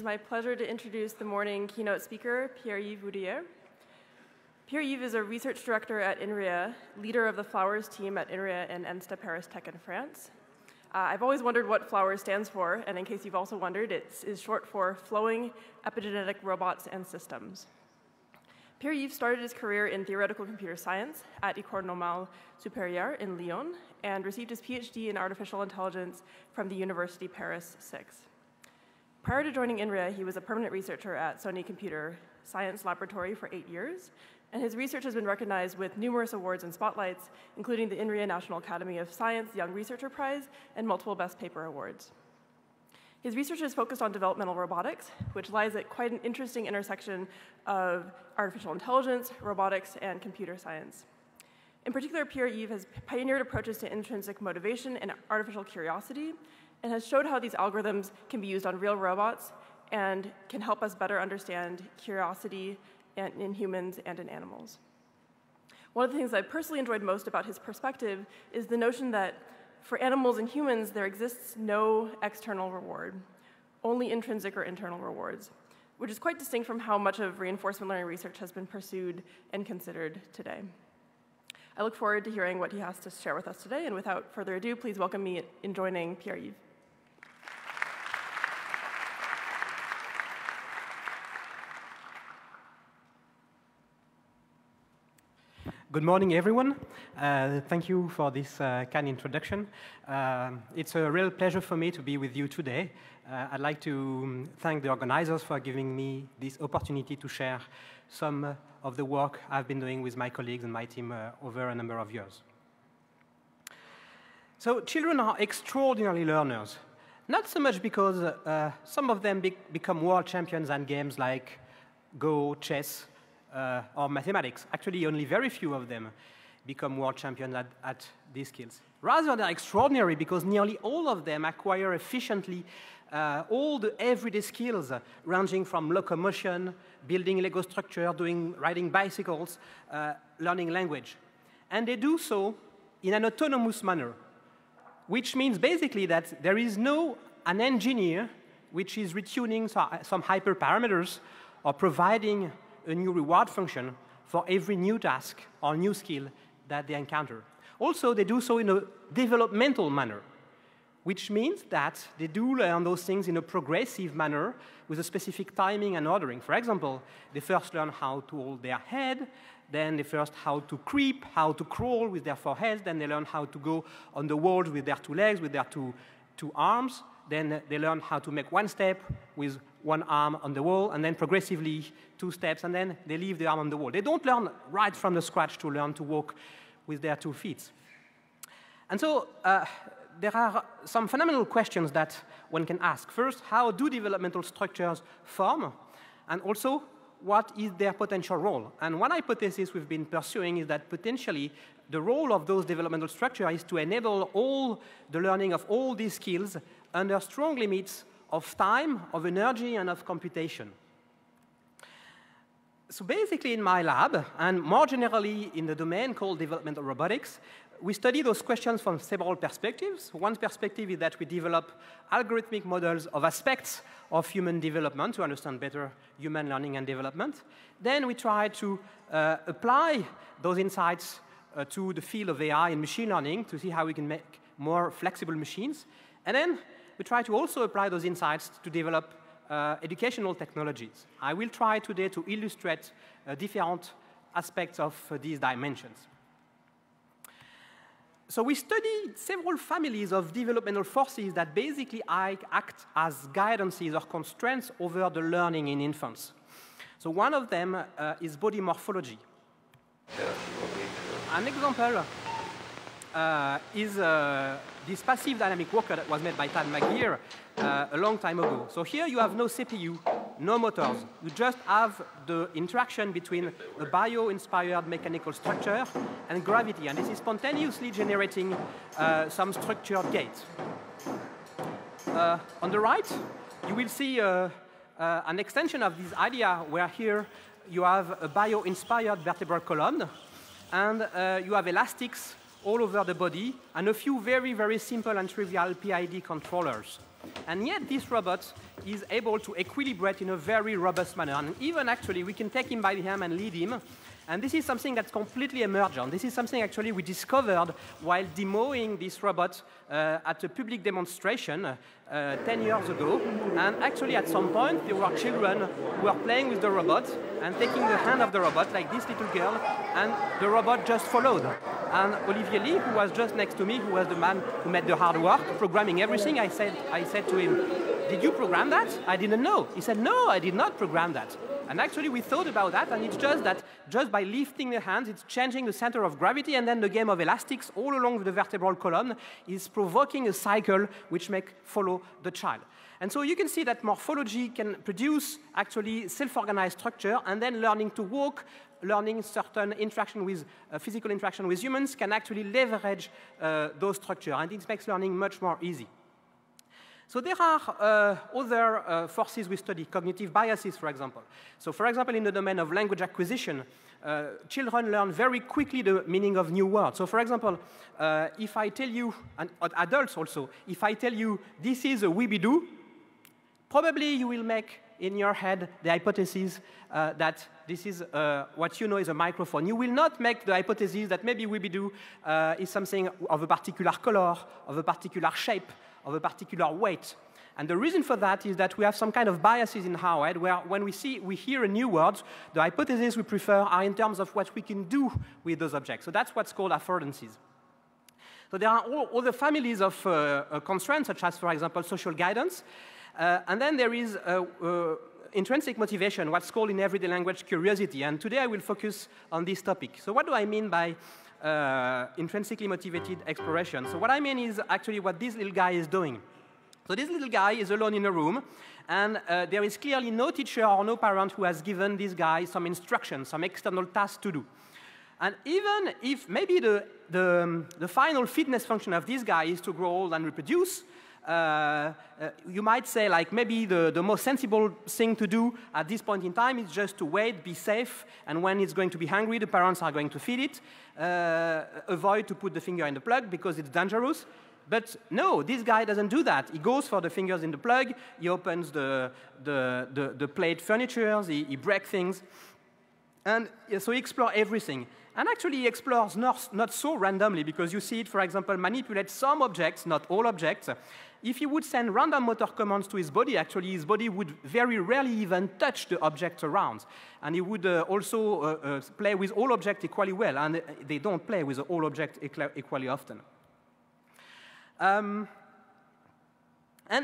is my pleasure to introduce the morning keynote speaker, Pierre-Yves Oudeyer. Pierre-Yves is a research director at INRIA, leader of the Flowers team at INRIA and ENSTA Paris Tech in France. I've always wondered what Flowers stands for, and in case you've also wondered, it is short for Flowing Epigenetic Robots and Systems. Pierre-Yves started his career in theoretical computer science at École Normale Supérieure in Lyon and received his PhD in artificial intelligence from the University Paris 6. Prior to joining INRIA, he was a permanent researcher at Sony Computer Science Laboratory for 8 years, and his research has been recognized with numerous awards and spotlights, including the INRIA National Academy of Science Young Researcher Prize and multiple Best Paper awards. His research is focused on developmental robotics, which lies at quite an interesting intersection of artificial intelligence, robotics, and computer science. In particular, Pierre-Yves has pioneered approaches to intrinsic motivation and artificial curiosity, and has showed how these algorithms can be used on real robots and can help us better understand curiosity in humans and in animals. One of the things I personally enjoyed most about his perspective is the notion that for animals and humans, there exists no external reward, only intrinsic or internal rewards, which is quite distinct from how much of reinforcement learning research has been pursued and considered today. I look forward to hearing what he has to share with us today, and without further ado, please welcome me in joining Pierre-Yves. Good morning, everyone. Thank you for this kind introduction. It's a real pleasure for me to be with you today. I'd like to thank the organizers for giving me this opportunity to share some of the work I've been doing with my colleagues and my team over a number of years. So children are extraordinary learners, not so much because some of them become world champions at games like Go, chess, or mathematics. Actually, only very few of them become world champions at these skills. Rather, they're extraordinary because nearly all of them acquire efficiently all the everyday skills, ranging from locomotion, building Lego structure, riding bicycles, learning language. And they do so in an autonomous manner, which means basically that there is an engineer which is retuning some hyperparameters or providing a new reward function for every new task or new skill that they encounter. Also, they do so in a developmental manner, which means that they do learn those things in a progressive manner with a specific timing and ordering. For example, they first learn how to hold their head, then they first how to creep, how to crawl with their foreheads, then they learn how to go on the walls with their 2 legs, with their two arms, then they learn how to make 1 step with 1 arm on the wall, and then progressively 2 steps, and then they leave the arm on the wall. They don't learn right from the scratch to learn to walk with their 2 feet. And so there are some fundamental questions that one can ask. First, how do developmental structures form? And also, what is their potential role? And one hypothesis we've been pursuing is that potentially the role of those developmental structures is to enable all the learning of all these skills under strong limits of time, of energy, and of computation. So basically in my lab, and more generally in the domain called developmental robotics, we study those questions from several perspectives. One perspective is that we develop algorithmic models of aspects of human development to understand better human learning and development. Then we try to apply those insights to the field of AI and machine learning to see how we can make more flexible machines. And then we try to also apply those insights to develop educational technologies. I will try today to illustrate different aspects of these dimensions. So we studied several families of developmental forces that basically act as guidances or constraints over the learning in infants. So one of them is body morphology. An example is this passive dynamic worker that was made by Tad McGeer a long time ago. So here you have no CPU, no motors. You just have the interaction between a bio-inspired mechanical structure and gravity. And this is spontaneously generating some structured gate. On the right, you will see an extension of this idea where here you have a bio-inspired vertebral column, and you have elastics all over the body, and a few very, very simple and trivial PID controllers. And yet this robot is able to equilibrate in a very robust manner. And even actually, we can take him by the hand and lead him. And this is something that's completely emergent. This is something actually we discovered while demoing this robot at a public demonstration 10 years ago. And actually, at some point, there were children who were playing with the robot and taking the hand of the robot, like this little girl, and the robot just followed. And Olivier Lee, who was just next to me, who was the man who made the hard work, programming everything, I said to him, "Did you program that?" I didn't know. He said, "No, I did not program that." And actually, we thought about that, and it's just that just by lifting the hands, it's changing the center of gravity, and then the game of elastics all along the vertebral column is provoking a cycle which makes follow the child. And so you can see that morphology can produce actually self-organized structure, and then learning to walk, learning certain interaction with physical interaction with humans can actually leverage those structures, and it makes learning much more easy. So there are other forces we study, cognitive biases, for example. So for example, in the domain of language acquisition, children learn very quickly the meaning of new words. So for example, if I tell you, and adults also, if I tell you this is a weebidoo, probably you will make in your head the hypothesis that this is what you know is a microphone. You will not make the hypothesis that maybe weebidoo is something of a particular color, of a particular shape, of a particular weight. And the reason for that is that we have some kind of biases in our head where when we hear a new word, the hypotheses we prefer are in terms of what we can do with those objects. So that's what's called affordances. So there are all other families of constraints, such as, for example, social guidance. And then there is intrinsic motivation, what's called in everyday language curiosity. And today I will focus on this topic. So what do I mean by intrinsically motivated exploration? So what I mean is actually what this little guy is doing. So this little guy is alone in a room, and there is clearly no teacher or no parent who has given this guy some instructions, some external task to do. And even if maybe the final fitness function of this guy is to grow old and reproduce, you might say, like, maybe the most sensible thing to do at this point in time is just to wait, be safe, and when it's going to be hungry, the parents are going to feed it. Avoid to put the finger in the plug because it's dangerous. But no, this guy doesn't do that. He goes for the fingers in the plug, he opens the plate furniture, he breaks things. And so he explores everything. And actually, he explores not so randomly, because you see it, for example, manipulate some objects, not all objects. If you would send random motor commands to his body, actually his body would very rarely even touch the objects around. And he would also play with all objects equally well, and they don't play with all objects equally often. And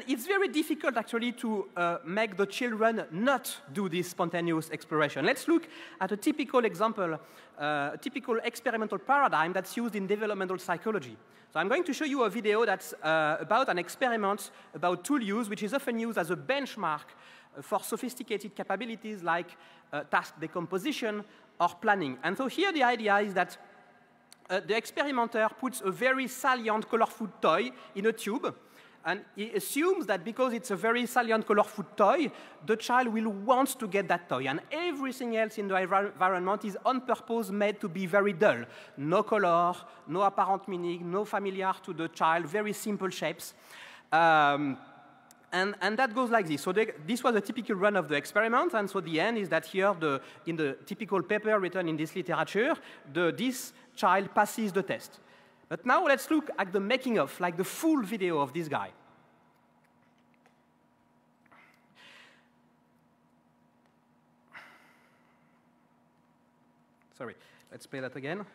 it's very difficult, actually, to make the children not do this spontaneous exploration. Let's look at a typical example, a typical experimental paradigm that's used in developmental psychology. So I'm going to show you a video that's about an experiment about tool use, which is often used as a benchmark for sophisticated capabilities like task decomposition or planning. And so here the idea is that the experimenter puts a very salient, colorful toy in a tube, and he assumes that because it's a very salient, colorful toy, the child will want to get that toy. And everything else in the environment is on purpose made to be very dull. No color, no apparent meaning, no familiar to the child, very simple shapes. And that goes like this. So this was a typical run of the experiment. And so the end is that here, in the typical paper written in this literature, this child passes the test. But now let's look at the making of, like the full video of this guy. Sorry, let's play that again.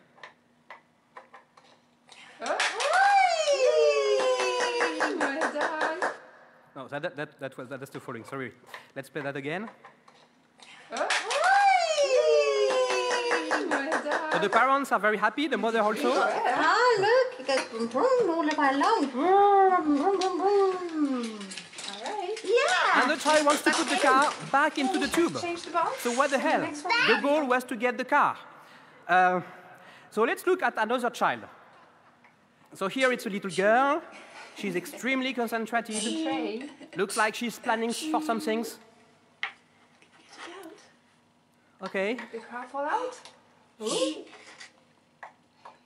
No, that's the following. Sorry, let's play that again. So the parents are very happy, the mother also. Ah, look, it goes boom, boom, all the way along. Boom, boom, boom, boom. All right. Yeah. And the child wants to put the car back into the tube. So what the hell? The goal was to get the car. So let's look at another child. So here it's a little girl. She's extremely concentrated. Looks like she's planning for some things. Okay. The car fall out?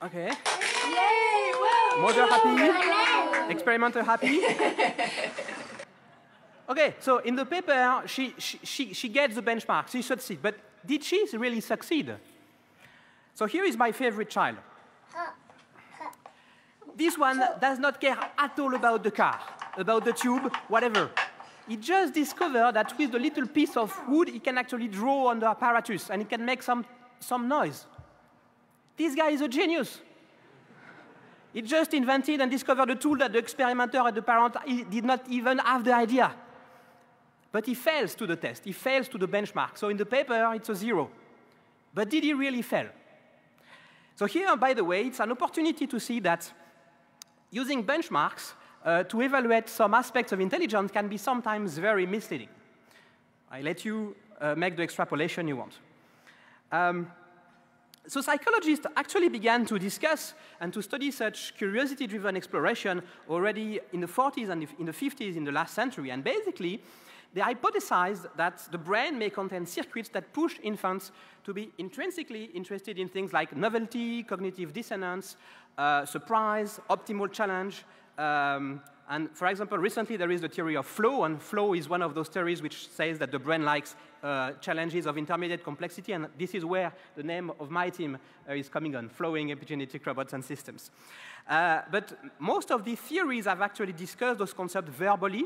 Okay. Yay! Well, Mother happy. Experimenter happy. Okay, so in the paper, she gets the benchmark, she succeeds. But did she really succeed? So here is my favorite child. This one does not care at all about the car, about the tube, whatever. He just discovered that with a little piece of wood, he can actually draw on the apparatus, and he can make some noise. This guy is a genius. He just invented and discovered a tool that the experimenter and the parent did not even have the idea. But he fails to the test. He fails to the benchmark. So in the paper, it's a 0. But did he really fail? So here, by the way, it's an opportunity to see that using benchmarks to evaluate some aspects of intelligence can be sometimes very misleading. I let you make the extrapolation you want. So psychologists actually began to discuss and to study such curiosity-driven exploration already in the 40s and in the 50s in the last century. And basically, they hypothesized that the brain may contain circuits that push infants to be intrinsically interested in things like novelty, cognitive dissonance, surprise, optimal challenge. And for example, recently there is the theory of flow, and flow is one of those theories which says that the brain likes challenges of intermediate complexity, and this is where the name of my team is coming on, flowing epigenetic robots and systems. But most of these theories have actually discussed those concepts verbally,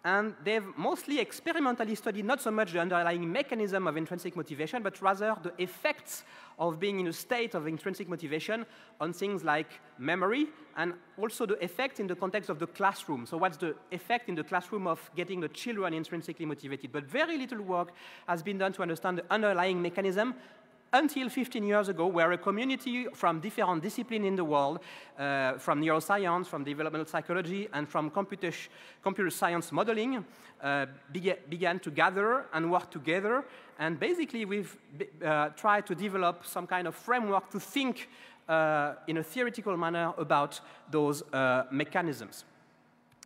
and they've mostly experimentally studied not so much the underlying mechanism of intrinsic motivation, but rather the effects of being in a state of intrinsic motivation on things like memory, and also the effect in the context of the classroom. So what's the effect in the classroom of getting the children intrinsically motivated? But very little work has been done to understand the underlying mechanism until 15 years ago, where a community from different disciplines in the world, from neuroscience, from developmental psychology, and from computer science modeling, began to gather and work together. And basically, we've tried to develop some kind of framework to think in a theoretical manner about those mechanisms.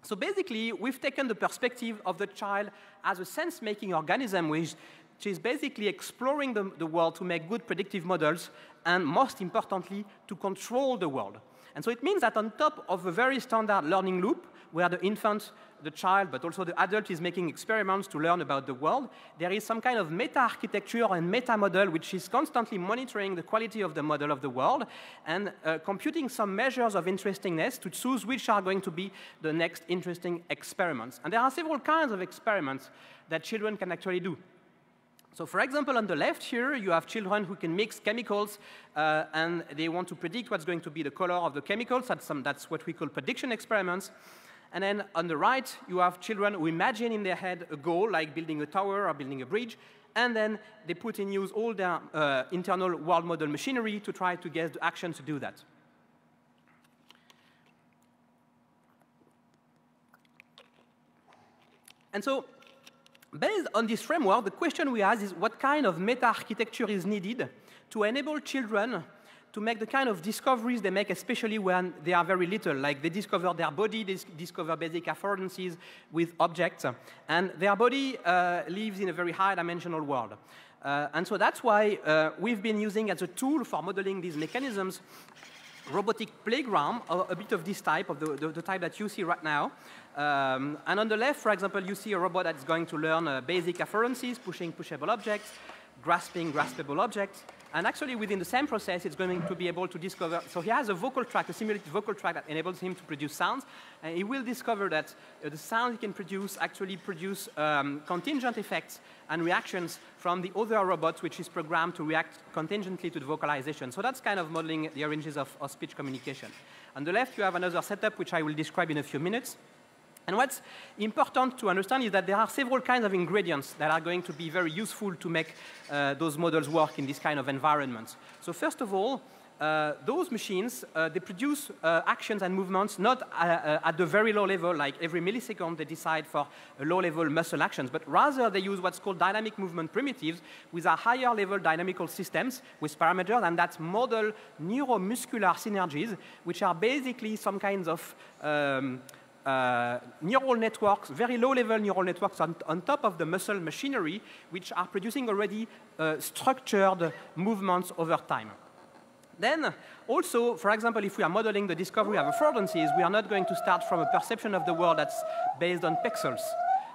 So basically, we've taken the perspective of the child as a sense-making organism, which is basically exploring the world to make good predictive models, and most importantly, to control the world. And so it means that on top of a very standard learning loop, where the infant, the child, but also the adult is making experiments to learn about the world, there is some kind of meta-architecture and meta-model which is constantly monitoring the quality of the model of the world and computing some measures of interestingness to choose which are going to be the next interesting experiments. And there are several kinds of experiments that children can actually do. So for example, on the left here, you have children who can mix chemicals, and they want to predict what's going to be the color of the chemicals. That's what we call prediction experiments. And then on the right, you have children who imagine in their head a goal, like building a tower or building a bridge, and then they put in use all their internal world model machinery to try to guess the action to do that. And so, based on this framework, the question we ask is what kind of meta-architecture is needed to enable children to make the kind of discoveries they make, especially when they are very little, like they discover their body, they discover basic affordances with objects, and their body lives in a very high-dimensional world. And so that's why we've been using as a tool for modeling these mechanisms robotic playground, a bit of this type, of the type that you see right now. And on the left, for example, you see a robot that's going to learn basic affordances, pushing pushable objects, grasping graspable objects. And actually, within the same process, it's going to be able to discover. So he has a vocal tract, a simulated vocal tract that enables him to produce sounds. And he will discover that the sound he can produce actually produce contingent effects and reactions from the other robot, which is programmed to react contingently to the vocalization. So that's kind of modeling the origins of speech communication. On the left, you have another setup, which I will describe in a few minutes. And what's important to understand is that there are several kinds of ingredients that are going to be very useful to make those models work in this kind of environment. So first of all, those machines, they produce actions and movements not at the very low level, like every millisecond they decide for low-level muscle actions, but rather they use what's called dynamic movement primitives with a higher-level dynamical systems with parameters, and that's model neuromuscular synergies, which are basically some kinds of neural networks, very low-level neural networks on top of the muscle machinery, which are producing already structured movements over time. Then, also, for example, if we are modeling the discovery of affordances, we are not going to start from a perception of the world that's based on pixels.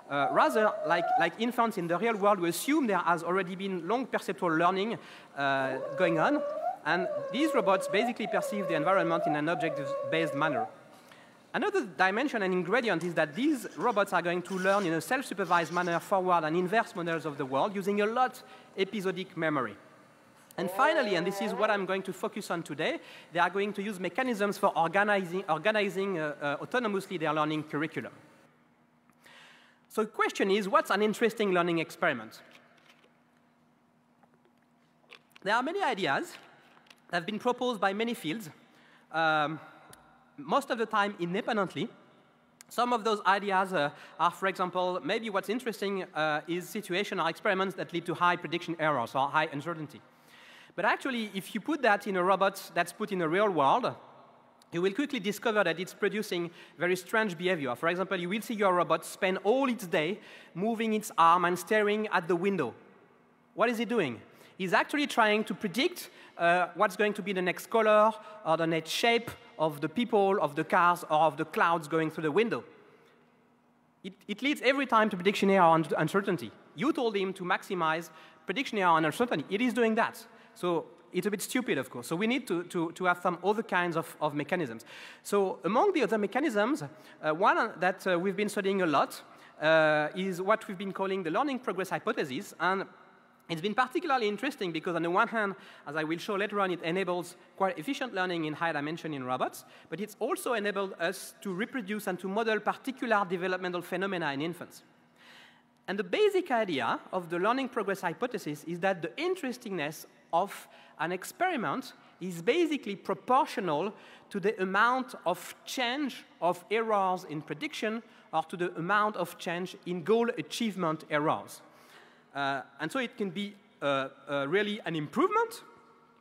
Rather, like infants in the real world, we assume there has already been long perceptual learning going on, and these robots basically perceive the environment in an objective-based manner. Another dimension and ingredient is that these robots are going to learn in a self-supervised manner forward and inverse models of the world using a lot episodic memory. And finally, and this is what I'm going to focus on today, they are going to use mechanisms for organizing autonomously their learning curriculum. So the question is, what's an interesting learning experiment? There are many ideas that have been proposed by many fields, most of the time independently. Some of those ideas are, for example, maybe what's interesting is situation or experiments that lead to high prediction errors or high uncertainty. But actually, if you put that in a robot that's put in a real world, you will quickly discover that it's producing very strange behavior. For example, you will see your robot spend all its day moving its arm and staring at the window. What is it doing? He's actually trying to predict what's going to be the next color or the next shape of the people, of the cars, or of the clouds going through the window. It leads every time to prediction error and uncertainty. You told him to maximize prediction error and uncertainty. It is doing that. So it's a bit stupid, of course. So we need to have some other kinds of mechanisms. So among the other mechanisms, one that we've been studying a lot is what we've been calling the learning progress hypothesis. And it's been particularly interesting because on the one hand, as I will show later on, it enables quite efficient learning in high dimension in robots, but it's also enabled us to reproduce and to model particular developmental phenomena in infants. And the basic idea of the learning progress hypothesis is that the interestingness of an experiment is basically proportional to the amount of change of errors in prediction or to the amount of change in goal achievement errors. And so it can be really an improvement,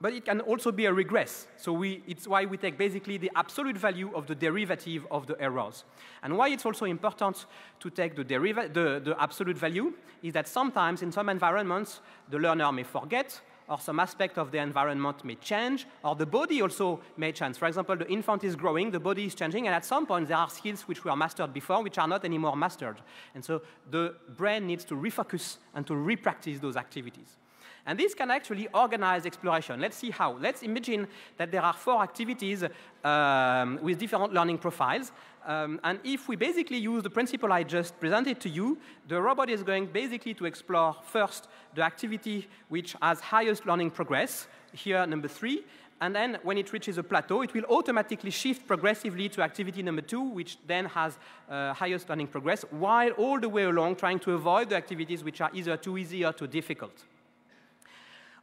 but it can also be a regress. So it's why we take basically the absolute value of the derivative of the errors. And why it's also important to take the absolute value is that sometimes in some environments, the learner may forget, or some aspect of the environment may change, or the body also may change. For example, the infant is growing, the body is changing, and at some point there are skills which were mastered before which are not anymore mastered. And so the brain needs to refocus and to repractice those activities. And this can actually organize exploration. Let's see how. Let's imagine that there are 4 activities with different learning profiles. And if we basically use the principle I just presented to you, the robot is going basically to explore first the activity which has highest learning progress, here number 3. And then when it reaches a plateau, it will automatically shift progressively to activity number 2, which then has highest learning progress, while all the way along trying to avoid the activities which are either too easy or too difficult.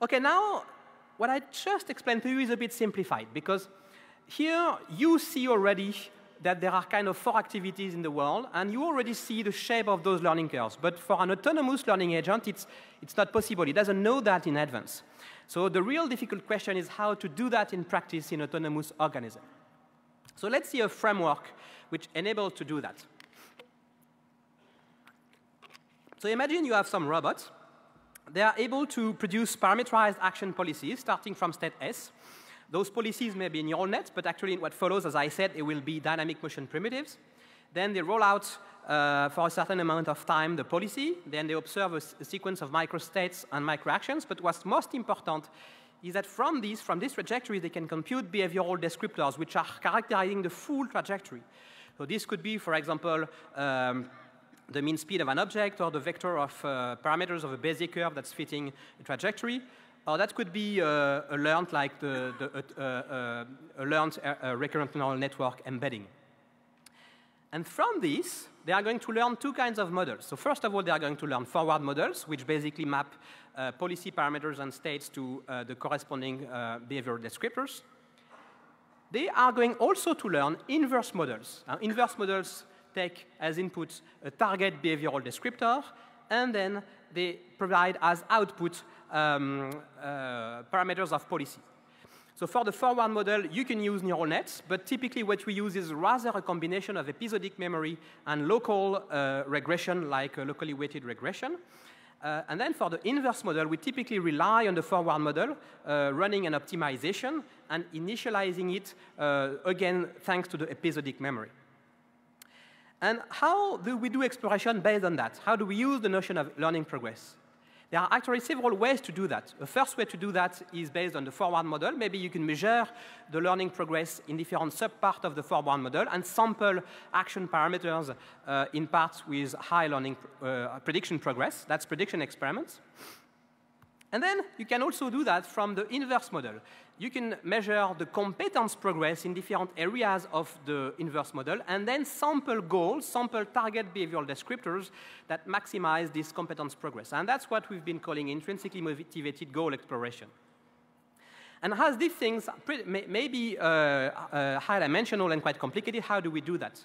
OK, now what I just explained to you is a bit simplified, because here you see already that there are kind of 4 activities in the world, and you already see the shape of those learning curves. But for an autonomous learning agent, it's not possible. It doesn't know that in advance. So the real difficult question is how to do that in practice in autonomous organism. So let's see a framework which enables to do that. So imagine you have some robots. They are able to produce parameterized action policies starting from state S. Those policies may be neural nets, but actually in what follows, as I said, it will be dynamic motion primitives. Then they roll out for a certain amount of time the policy. Then they observe a sequence of microstates and microactions. But what's most important is that from this trajectory, they can compute behavioral descriptors, which are characterizing the full trajectory. So this could be, for example, the mean speed of an object, or the vector of parameters of a Bézier curve that's fitting a trajectory. Or that could be a learned, like a learned recurrent neural network embedding. And from this, they are going to learn 2 kinds of models. So first of all, they are going to learn forward models, which basically map policy parameters and states to the corresponding behavioral descriptors. They are going also to learn inverse models. Inverse models take as input a target behavioral descriptor, and then they provide as output parameters of policy. So for the forward model, you can use neural nets, but typically what we use is rather a combination of episodic memory and local regression, like a locally weighted regression. And then for the inverse model, we typically rely on the forward model, running an optimization and initializing it, again, thanks to the episodic memory. And how do we do exploration based on that? How do we use the notion of learning progress? There are actually several ways to do that. The first way to do that is based on the forward model. Maybe you can measure the learning progress in different subparts of the forward model and sample action parameters in parts with high learning prediction progress. That's prediction experiments. And then you can also do that from the inverse model. You can measure the competence progress in different areas of the inverse model and then sample goals, sample target behavioral descriptors that maximize this competence progress. And that's what we've been calling intrinsically motivated goal exploration. And as these things may be high-dimensional and quite complicated, how do we do that?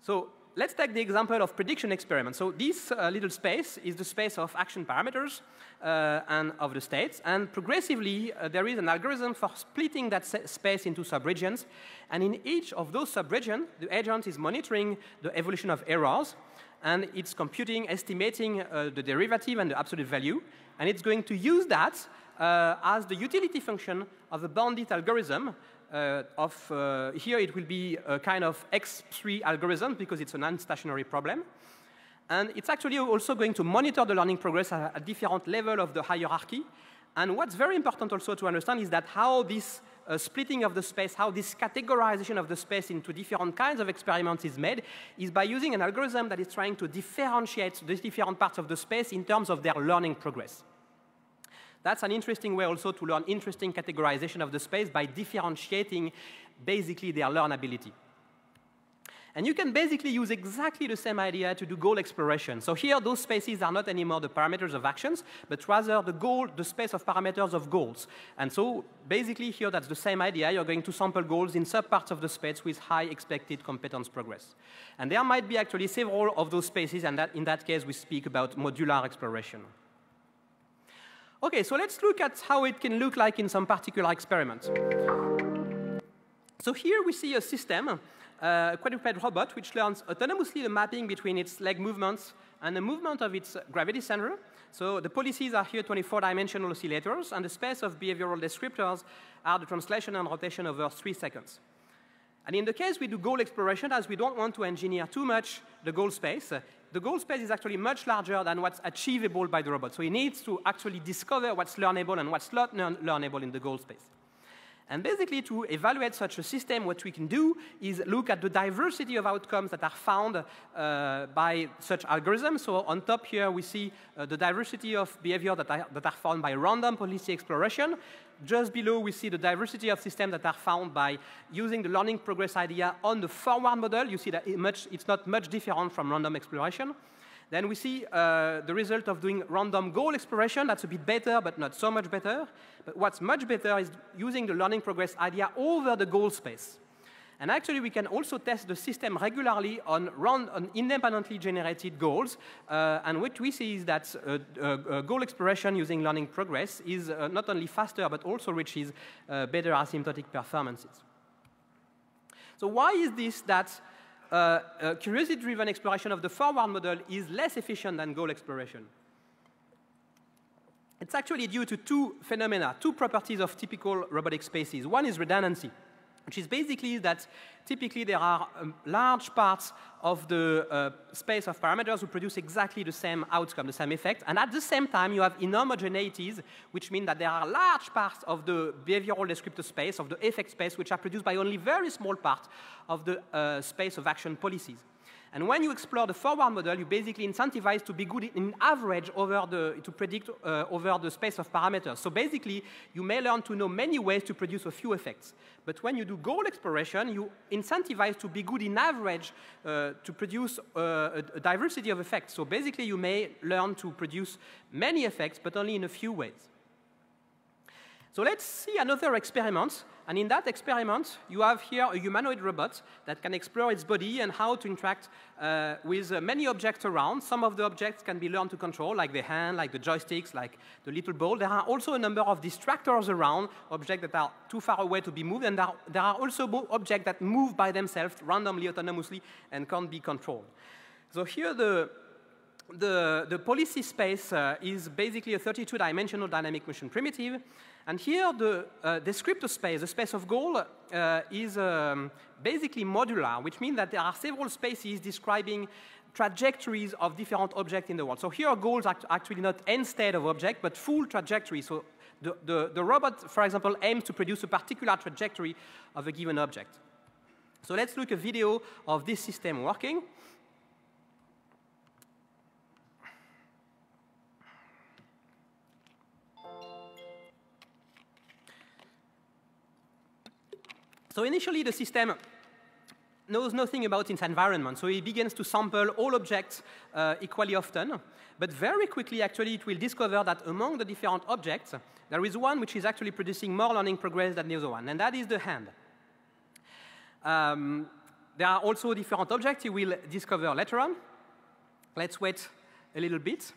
So let's take the example of prediction experiments. So this little space is the space of action parameters and of the states. And progressively, there is an algorithm for splitting that space into subregions. And in each of those subregions, the agent is monitoring the evolution of errors. And it's computing, estimating the derivative and the absolute value. And it's going to use that as the utility function of a bounded algorithm. Here it will be a kind of X3 algorithm because it's an unstationary problem. And it's actually also going to monitor the learning progress at a different level of the hierarchy. And what's very important also to understand is that how this splitting of the space, how this categorization of the space into different kinds of experiments is made is by using an algorithm that is trying to differentiate the different parts of the space in terms of their learning progress. That's an interesting way also to learn interesting categorization of the space by differentiating basically their learnability. And you can basically use exactly the same idea to do goal exploration. So here, those spaces are not anymore the parameters of actions, but rather the space of parameters of goals. And so basically here, that's the same idea. You're going to sample goals in subparts of the space with high expected competence progress. And there might be actually several of those spaces, and in that case, we speak about modular exploration. OK, so let's look at how it can look like in some particular experiments. So here we see a system, a quadruped robot, which learns autonomously the mapping between its leg movements and the movement of its gravity center. So the policies are here 24-dimensional oscillators, and the space of behavioral descriptors are the translation and rotation over 3 seconds. And in the case we do goal exploration, as we don't want to engineer too much the goal space is actually much larger than what's achievable by the robot. So it needs to actually discover what's learnable and what's not learnable in the goal space. And basically, to evaluate such a system, what we can do is look at the diversity of outcomes that are found by such algorithms. So on top here, we see the diversity of behavior that are found by random policy exploration. Just below, we see the diversity of systems that are found by using the learning progress idea on the forward model. You see that it's not much different from random exploration. Then we see the result of doing random goal exploration. That's a bit better, but not so much better. But what's much better is using the learning progress idea over the goal space. And actually, we can also test the system regularly on independently generated goals. And what we see is that goal exploration using learning progress is not only faster, but also reaches better asymptotic performances. So why is this that curiosity-driven exploration of the forward model is less efficient than goal exploration? It's actually due to two phenomena, two properties of typical robotic spaces. One is redundancy, which is basically that typically there are large parts of the space of parameters who produce exactly the same outcome, the same effect. And at the same time, you have inhomogeneities, which mean that there are large parts of the behavioral descriptor space, of the effect space, which are produced by only very small part of the space of action policies. And when you explore the forward model, you basically incentivize to be good in average to predict over the space of parameters. So basically, you may learn to know many ways to produce a few effects. But when you do goal exploration, you incentivize to be good in average to produce a diversity of effects. So basically, you may learn to produce many effects, but only in a few ways. So let's see another experiment. And in that experiment, you have here a humanoid robot that can explore its body and how to interact with many objects around. Some of the objects can be learned to control, like the hand, like the joysticks, like the little ball. There are also a number of distractors around, objects that are too far away to be moved. And there are also objects that move by themselves randomly, autonomously, and can't be controlled. So here the policy space is basically a 32-dimensional dynamic motion primitive. And here, the descriptor space, the space of goal, is basically modular, which means that there are several spaces describing trajectories of different objects in the world. So here, goals are actually not end state of object, but full trajectory. So the robot, for example, aims to produce a particular trajectory of a given object. So let's look at a video of this system working. So initially, the system knows nothing about its environment. So it begins to sample all objects equally often. But very quickly, actually, it will discover that among the different objects, there is one which is actually producing more learning progress than the other one, and that is the hand. There are also different objects you will discover later on. Let's wait a little bit.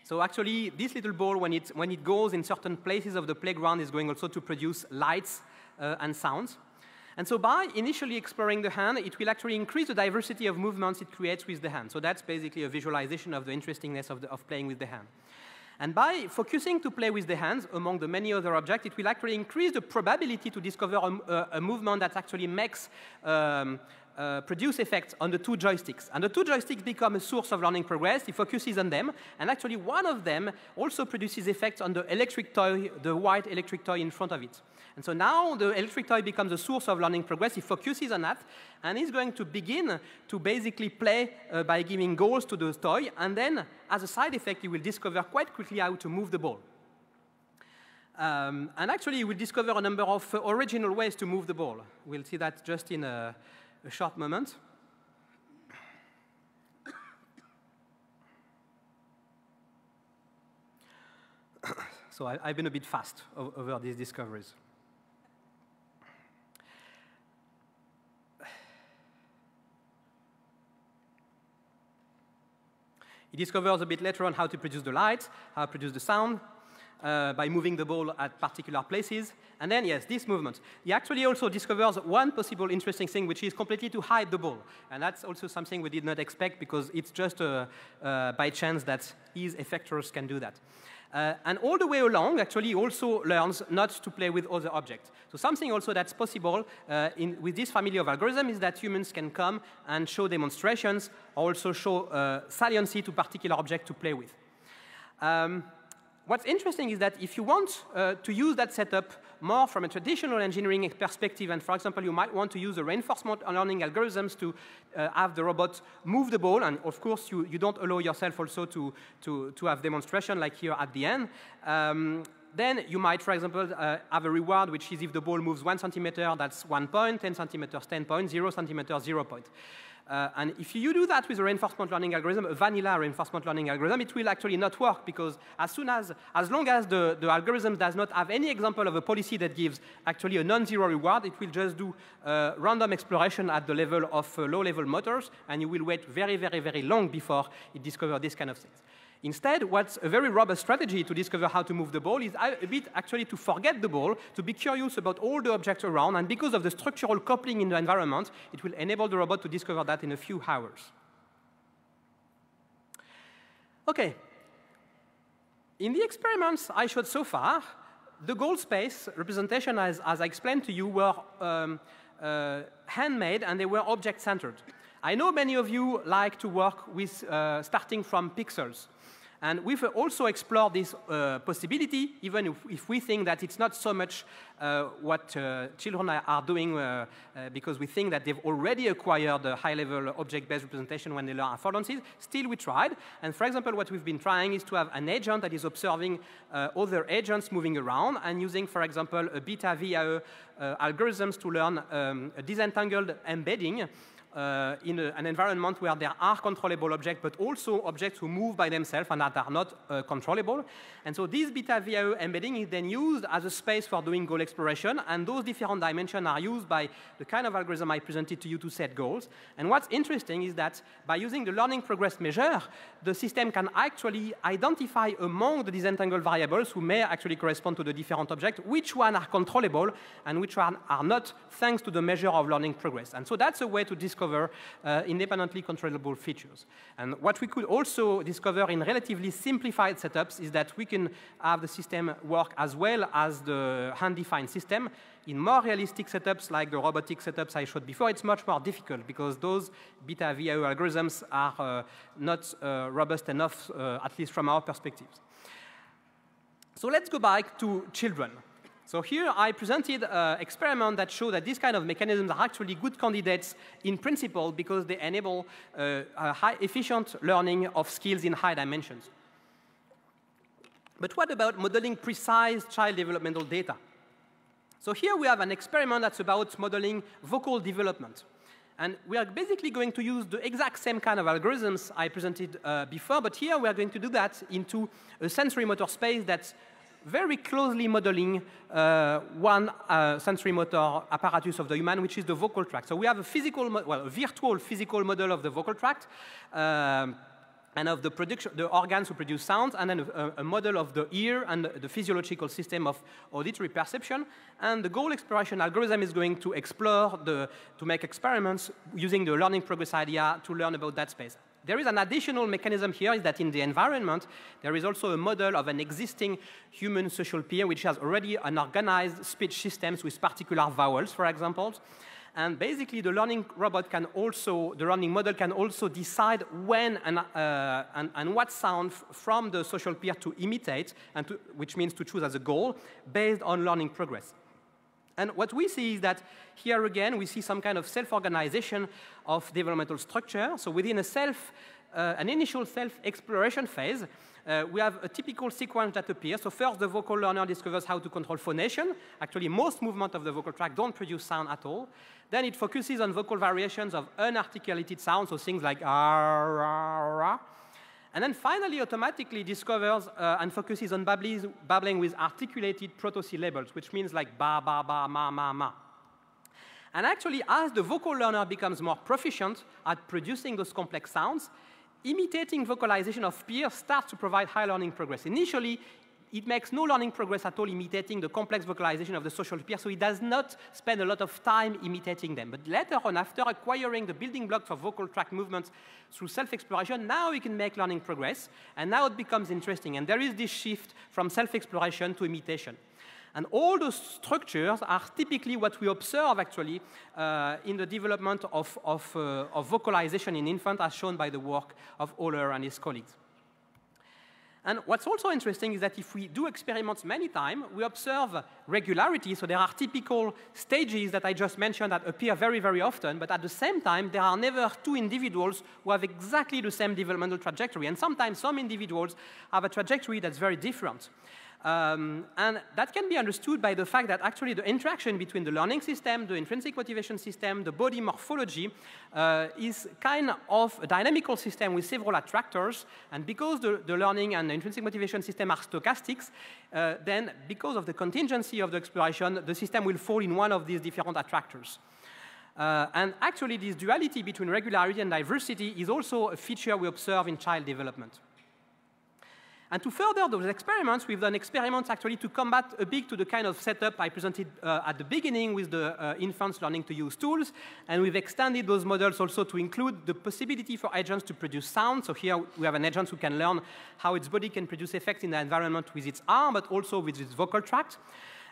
So actually, this little ball, when it goes in certain places of the playground, is going also to produce lights and sounds. And so by initially exploring the hand, it will actually increase the diversity of movements it creates with the hand. So that's basically a visualization of the interestingness of playing with the hand. And by focusing to play with the hands among the many other objects, it will actually increase the probability to discover a movement that actually makes produce effects on the two joysticks. And the two joysticks become a source of learning progress. He focuses on them. And actually, one of them also produces effects on the electric toy, the white electric toy in front of it. And so now the electric toy becomes a source of learning progress. He focuses on that. And he's going to begin to basically play by giving goals to the toy. And then, as a side effect, he will discover quite quickly how to move the ball. And actually, he will discover a number of original ways to move the ball. We'll see that just in a short moment. So I've been a bit fast over these discoveries. He discovers a bit later on how to produce the light, how to produce the sound, by moving the ball at particular places. And then, yes, this movement. He actually also discovers one possible interesting thing, which is completely to hide the ball. And that's also something we did not expect, because it's just by chance that his effectors can do that. And all the way along, actually, he also learns not to play with other objects. So something also that's possible with this family of algorithms is that humans can come and show demonstrations, or also show saliency to particular objects to play with. What's interesting is that if you want to use that setup more from a traditional engineering perspective, and for example, you might want to use the reinforcement learning algorithms to have the robot move the ball, and of course, you don't allow yourself also to have demonstration like here at the end, then you might, for example, have a reward, which is if the ball moves 1 centimeter, that's 1 point, 10 centimeters, 10 points, 0 centimeters, 0 point. And if you do that with a reinforcement learning algorithm, a vanilla reinforcement learning algorithm, it will actually not work, because as long as the algorithm does not have any example of a policy that gives actually a non-zero reward, it will just do random exploration at the level of low-level motors, and you will wait very, very, very long before it discovers this kind of things. Instead, what's a very robust strategy to discover how to move the ball is a bit actually to forget the ball, to be curious about all the objects around, and because of the structural coupling in the environment, it will enable the robot to discover that in a few hours. OK. In the experiments I showed so far, the goal space representation, as I explained to you, were handmade, and they were object-centered. I know many of you like to work with starting from pixels. And we've also explored this possibility, even if we think that it's not so much what children are doing, because we think that they've already acquired a high-level object-based representation when they learn affordances. Still, we tried. And for example, what we've been trying is to have an agent that is observing other agents moving around, and using, for example, a beta VAE algorithms to learn a disentangled embedding in an environment where there are controllable objects, but also objects who move by themselves and that are not controllable. And so this beta VAE embedding is then used as a space for doing goal exploration, and those different dimensions are used by the kind of algorithm I presented to you to set goals. And what's interesting is that by using the learning progress measure, the system can actually identify among the disentangled variables who may actually correspond to the different objects, which ones are controllable and which ones are not, thanks to the measure of learning progress. And so that's a way to discover discover independently controllable features. And what we could also discover in relatively simplified setups is that we can have the system work as well as the hand-defined system. In more realistic setups, like the robotic setups I showed before, it's much more difficult because those beta VIO algorithms are not robust enough, at least from our perspectives. So let's go back to children. So here I presented an experiment that showed that these kind of mechanisms are actually good candidates in principle because they enable a high efficient learning of skills in high dimensions. But what about modeling precise child developmental data? So here we have an experiment that's about modeling vocal development. And we are basically going to use the exact same kind of algorithms I presented before, but here we are going to do that into a sensory motor space that's very closely modeling one sensory motor apparatus of the human, which is the vocal tract. So we have a physical, a virtual physical model of the vocal tract, and of the organs who produce sounds, and then a model of the ear and the physiological system of auditory perception. And the goal exploration algorithm is going to explore, to make experiments using the learning progress idea to learn about that space. There is an additional mechanism here, is that in the environment, there is also a model of an existing human social peer, which has already an organized speech systems with particular vowels, for example. And basically, the learning robot can also, the learning model can also decide when and what sound from the social peer to imitate, and which means to choose as a goal, based on learning progress. And what we see is that here again, we see some kind of self-organization of developmental structure. So within an initial self-exploration phase, we have a typical sequence that appears. So first, the vocal learner discovers how to control phonation. Actually, most movement of the vocal tract don't produce sound at all. Then it focuses on vocal variations of unarticulated sounds, so things like ah, rah, rah. And then finally, automatically discovers and focuses on babbling with articulated proto-syllables, which means like ba, ba, ba, ma, ma, ma. And actually, as the vocal learner becomes more proficient at producing those complex sounds, imitating vocalization of peers starts to provide high learning progress. Initially, it makes no learning progress at all imitating the complex vocalization of the social peer, so it does not spend a lot of time imitating them. But later on, after acquiring the building blocks of vocal tract movements through self-exploration, now we can make learning progress, and now it becomes interesting. And there is this shift from self-exploration to imitation. And all those structures are typically what we observe, actually, in the development of vocalization in infants, as shown by the work of Oudeyer and his colleagues. And what's also interesting is that if we do experiments many times, we observe regularities. So there are typical stages that I just mentioned that appear very, very often, but at the same time, there are never two individuals who have exactly the same developmental trajectory. And sometimes some individuals have a trajectory that's very different. And that can be understood by the fact that actually the interaction between the learning system, the intrinsic motivation system, the body morphology is kind of a dynamical system with several attractors. And because the learning and the intrinsic motivation system are stochastics, then because of the contingency of the exploration, the system will fall in one of these different attractors. And actually, this duality between regularity and diversity is also a feature we observe in child development. And to further those experiments, we've done experiments actually to combat a bit to the kind of setup I presented at the beginning with the infants learning to use tools. And we've extended those models also to include the possibility for agents to produce sound. So here we have an agent who can learn how its body can produce effects in the environment with its arm, but also with its vocal tract.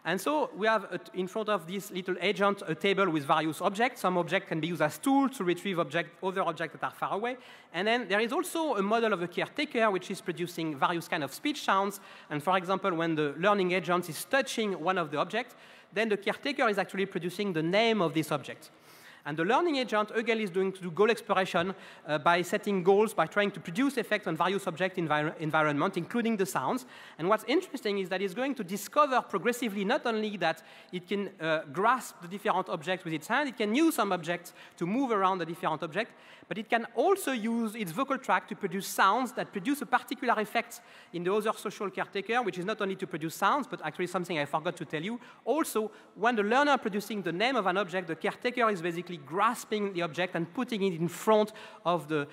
And so we have, in front of this little agent, a table with various objects. Some objects can be used as tools to retrieve other objects that are far away. And then there is also a model of a caretaker, which is producing various kinds of speech sounds. And for example, when the learning agent is touching one of the objects, then the caretaker is actually producing the name of this object. And the learning agent, again, is going to do goal exploration by setting goals, by trying to produce effects on various object environment, including the sounds. And what's interesting is that it's going to discover progressively not only that it can grasp the different objects with its hand, it can use some objects to move around the different objects, but it can also use its vocal tract to produce sounds that produce a particular effect in the other social caretaker, which is not only to produce sounds, but actually something I forgot to tell you. Also, when the learner producing the name of an object, the caretaker is basically basically grasping the object and putting it in front of the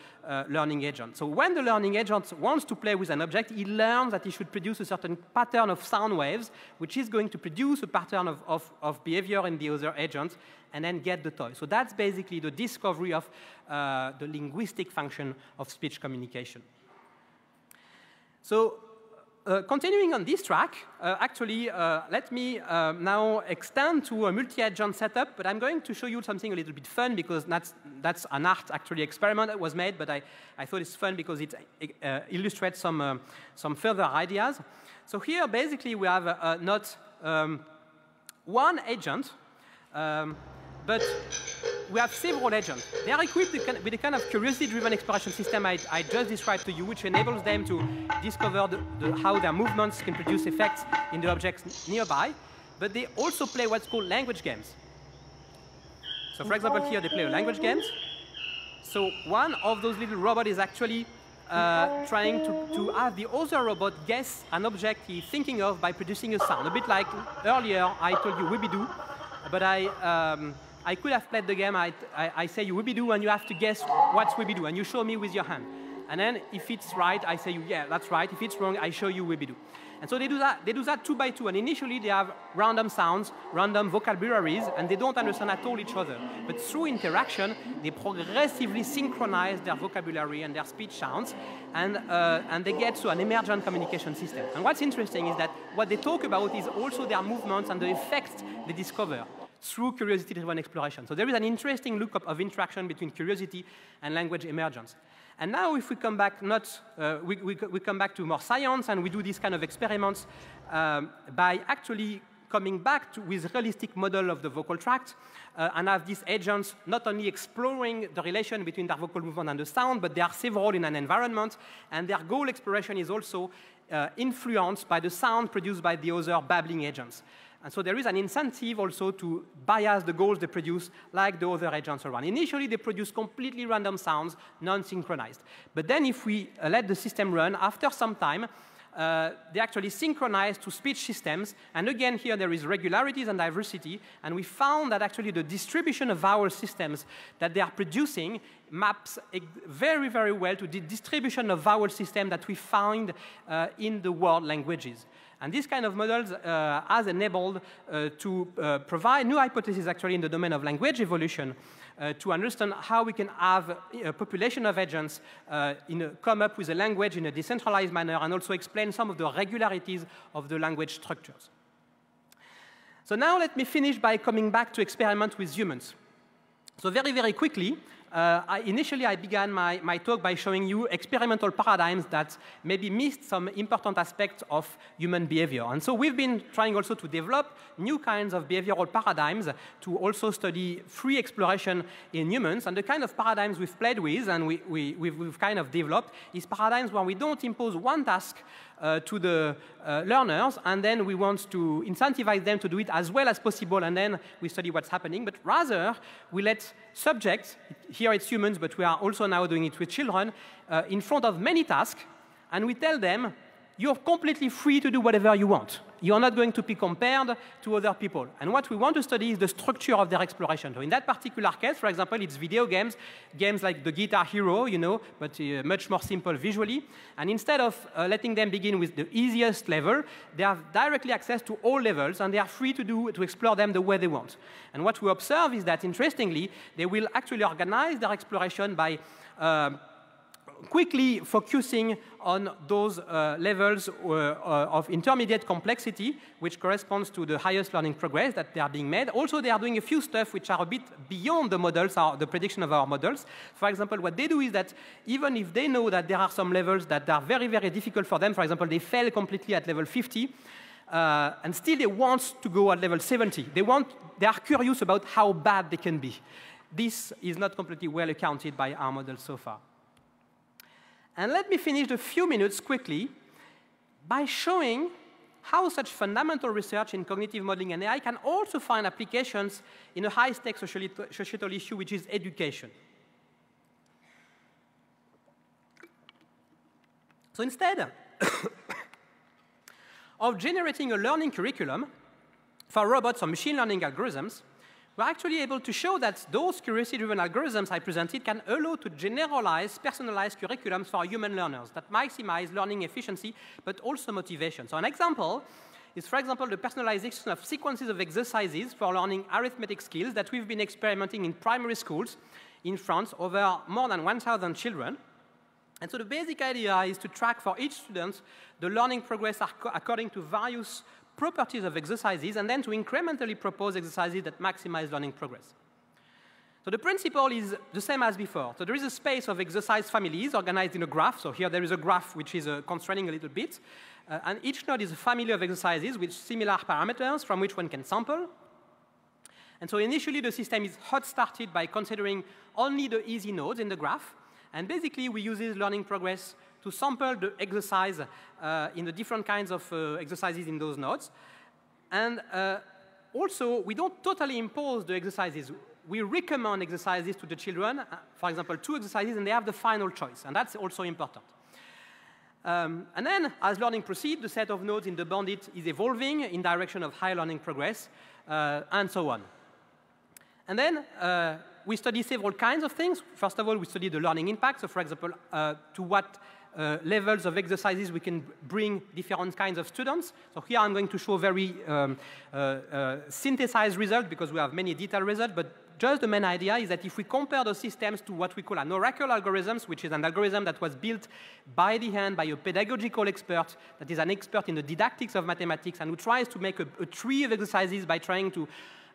learning agent. So when the learning agent wants to play with an object, he learns that he should produce a certain pattern of sound waves, which is going to produce a pattern of behavior in the other agent, and then get the toy. So that's basically the discovery of the linguistic function of speech communication. So continuing on this track, let me now extend to a multi-agent setup, but I'm going to show you something a little bit fun, because that's an art actually experiment that was made, but I thought it's fun because it illustrates some further ideas. So here, basically, we have not one agent, but we have several agents. They are equipped with the kind of curiosity-driven exploration system I just described to you, which enables them to discover how their movements can produce effects in the objects nearby. But they also play what's called language games. So for example, here they play language games. So one of those little robots is actually trying to have the other robot guess an object he's thinking of by producing a sound. A bit like earlier I told you Wibidoo, but I could have played the game. I say you Wibidoo, and you have to guess what's Wibidoo, and you show me with your hand. And then if it's right, I say, yeah, that's right. If it's wrong, I show you Wibidoo. And so they do that. They do that 2 by 2. And initially, they have random sounds, random vocabularies, and they don't understand at all each other. But through interaction, they progressively synchronize their vocabulary and their speech sounds, and they get to an emergent communication system. And what's interesting is that what they talk about is also their movements and the effects they discover through curiosity-driven exploration. So there is an interesting lookup of interaction between curiosity and language emergence. And now if we come back, we come back to more science, and we do these kind of experiments by actually coming back with realistic model of the vocal tract, and have these agents not only exploring the relation between their vocal movement and the sound, but they are several in an environment, and their goal exploration is also influenced by the sound produced by the other babbling agents. And so there is an incentive also to bias the goals they produce like the other agents around. Initially, they produce completely random sounds, non-synchronized. But then if we let the system run, after some time, they actually synchronize to speech systems. And again, here there is regularities and diversity. And we found that actually the distribution of vowel systems that they are producing maps very, very well to the distribution of vowel systems that we find in the world languages. And this kind of models has enabled to provide new hypotheses actually in the domain of language evolution to understand how we can have a population of agents come up with a language in a decentralized manner, and also explain some of the regularities of the language structures. So now let me finish by coming back to experiment with humans. So very, very quickly, initially I began my talk by showing you experimental paradigms that maybe missed some important aspects of human behavior. And so we've been trying also to develop new kinds of behavioral paradigms to also study free exploration in humans. And the kind of paradigms we've played with and we've kind of developed is paradigms where we don't impose one task to the learners, and then we want to incentivize them to do it as well as possible, and then we study what's happening. But rather, we let subjects, here it's humans, but we are also now doing it with children, in front of many tasks, and we tell them, you're completely free to do whatever you want. You're not going to be compared to other people. And what we want to study is the structure of their exploration. So in that particular case, for example, it's video games, games like the Guitar Hero, you know, but much more simple visually. And instead of letting them begin with the easiest level, they have directly access to all levels, and they are free to explore them the way they want. And what we observe is that, interestingly, they will actually organize their exploration by quickly focusing on those levels of intermediate complexity, which corresponds to the highest learning progress that they are being made. Also, they are doing a few stuff which are a bit beyond the models, the prediction of our models. For example, what they do is that even if they know that there are some levels that are very, very difficult for them, for example, they fail completely at level 50, and still they want to go at level 70. They are curious about how bad they can be. This is not completely well accounted by our models so far. And let me finish the few minutes quickly by showing how such fundamental research in cognitive modeling and AI can also find applications in a high-stakes societal issue, which is education. So instead of generating a learning curriculum for robots or machine learning algorithms, we're actually able to show that those curiosity-driven algorithms I presented can allow to generalize personalized curriculums for human learners that maximize learning efficiency, but also motivation. So an example is, for example, the personalization of sequences of exercises for learning arithmetic skills that we've been experimenting in primary schools in France over more than 1,000 children. And so the basic idea is to track for each student the learning progress according to various properties of exercises, and then to incrementally propose exercises that maximize learning progress. So the principle is the same as before. So there is a space of exercise families organized in a graph. So here there is a graph which is constraining a little bit. And each node is a family of exercises with similar parameters from which one can sample. And so initially the system is hot-started by considering only the easy nodes in the graph. And basically we use this learning progress to sample the exercise in the different kinds of exercises in those nodes. And also, we don't totally impose the exercises. We recommend exercises to the children, for example, 2 exercises, and they have the final choice. And that's also important. And then, as learning proceeds, the set of nodes in the bandit is evolving in direction of high learning progress, and so on. And then, we study several kinds of things. First of all, we study the learning impact. So, for example, to what levels of exercises we can bring different kinds of students. So here I'm going to show very synthesized results because we have many detailed results, but just the main idea is that if we compare those systems to what we call an oracle algorithm, which is an algorithm that was built by the hand by a pedagogical expert that is an expert in the didactics of mathematics and who tries to make a tree of exercises by trying to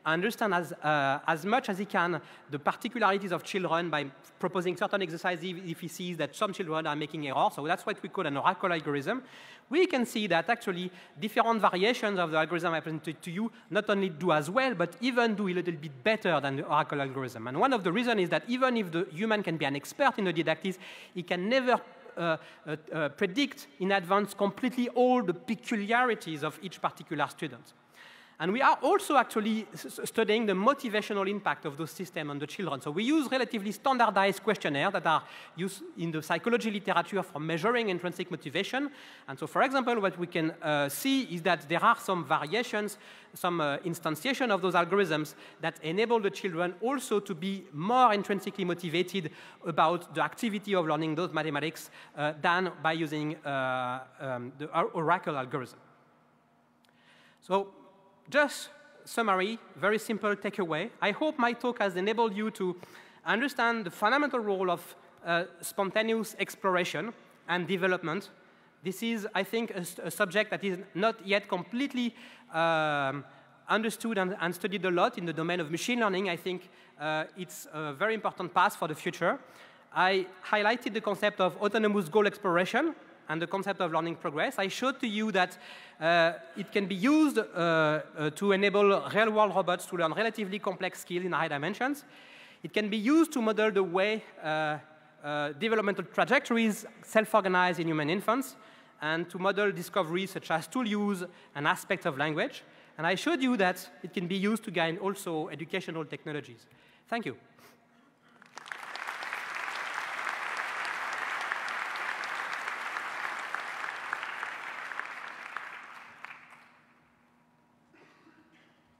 understand as much as he can the particularities of children by proposing certain exercises if he sees that some children are making errors. So that's what we call an oracle algorithm. We can see that actually different variations of the algorithm I presented to you not only do as well, but even do a little bit better than the oracle algorithm. And one of the reasons is that even if the human can be an expert in the didactics, he can never predict in advance completely all the peculiarities of each particular student. And we are also actually studying the motivational impact of those systems on the children. So we use relatively standardized questionnaires that are used in the psychology literature for measuring intrinsic motivation. And so, for example, what we can see is that there are some variations, some instantiation of those algorithms that enable the children also to be more intrinsically motivated about the activity of learning those mathematics than by using the oracle algorithm. So, just summary, very simple takeaway. I hope my talk has enabled you to understand the fundamental role of spontaneous exploration and development. This is, I think, a subject that is not yet completely understood and studied a lot in the domain of machine learning. I think it's a very important path for the future. I highlighted the concept of autonomous goal exploration and the concept of learning progress. I showed to you that it can be used to enable real-world robots to learn relatively complex skills in high dimensions. It can be used to model the way developmental trajectories self-organize in human infants and to model discoveries such as tool use and aspects of language. And I showed you that it can be used to gain also educational technologies. Thank you.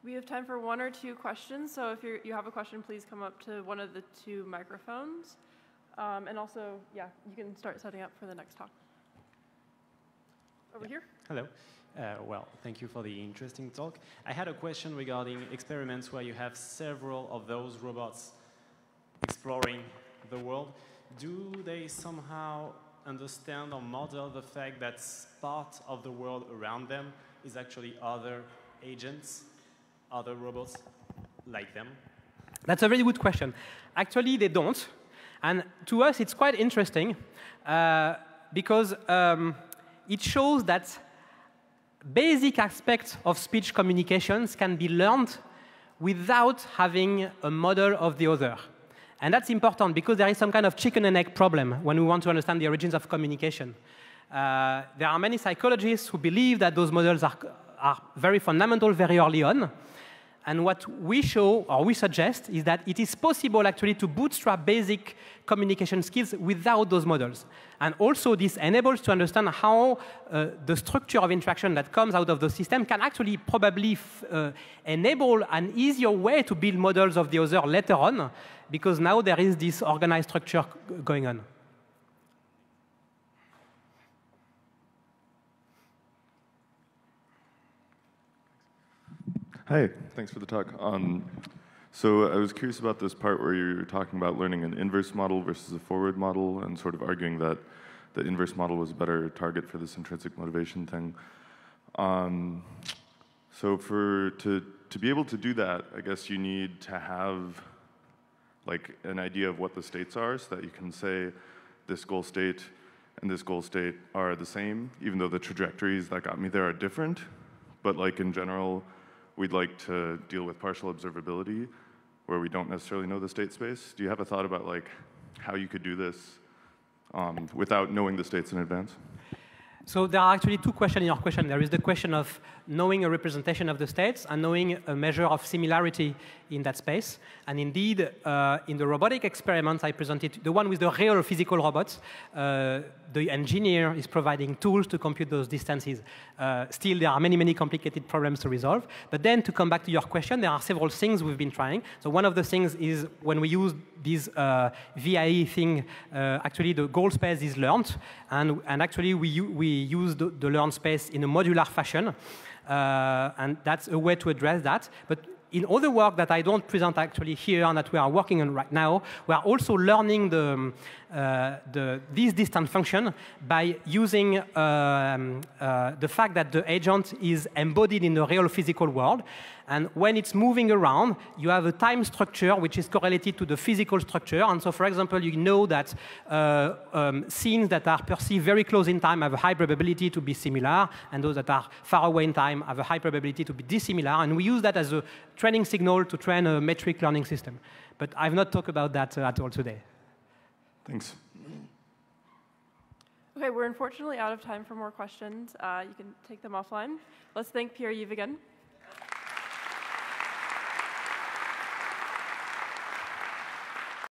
We have time for 1 or 2 questions, so if you have a question, please come up to one of the 2 microphones. And also, yeah, you can start setting up for the next talk. Over here. Hello. Well, thank you for the interesting talk. I had a question regarding experiments where you have several of those robots exploring the world. Do they somehow understand or model the fact that part of the world around them is actually other agents? Other robots like them? That's a very good question. Actually, they don't. And to us, it's quite interesting because it shows that basic aspects of speech communications can be learned without having a model of the other. And that's important because there is some kind of chicken and egg problem when we want to understand the origins of communication. There are many psychologists who believe that those models are very fundamental very early on. And what we show, or we suggest, is that it is possible actually to bootstrap basic communication skills without those models. And also this enables to understand how the structure of interaction that comes out of the system can actually probably enable an easier way to build models of the other later on, because now there is this organized structure going on. Hi, thanks for the talk. So I was curious about this part where you were talking about learning an inverse model versus a forward model and sort of arguing that the inverse model was a better target for this intrinsic motivation thing. So to be able to do that, I guess you need to have like an idea of what the states are so that you can say this goal state and this goal state are the same, even though the trajectories that got me there are different. But like in general, we'd like to deal with partial observability where we don't necessarily know the state space. Do you have a thought about like how you could do this without knowing the states in advance? So there are actually two questions in your question. There is the question of knowing a representation of the states and knowing a measure of similarity in that space. And indeed, in the robotic experiment I presented, the one with the real physical robots, the engineer is providing tools to compute those distances. Still, there are many, many complicated problems to resolve. But then to come back to your question, there are several things we've been trying. So one of the things is when we use this VIE thing, actually the goal space is learned. And actually, we use the learned space in a modular fashion. And that's a way to address that. But in other work that I don't present actually here and that we are working on right now, we are also learning this distance function by using the fact that the agent is embodied in the real physical world. And when it's moving around, you have a time structure which is correlated to the physical structure. And so, for example, you know that scenes that are perceived very close in time have a high probability to be similar, and those that are far away in time have a high probability to be dissimilar. And we use that as a training signal to train a metric learning system. But I've not talked about that at all today. Thanks. OK, we're unfortunately out of time for more questions. You can take them offline. Let's thank Pierre-Yves again.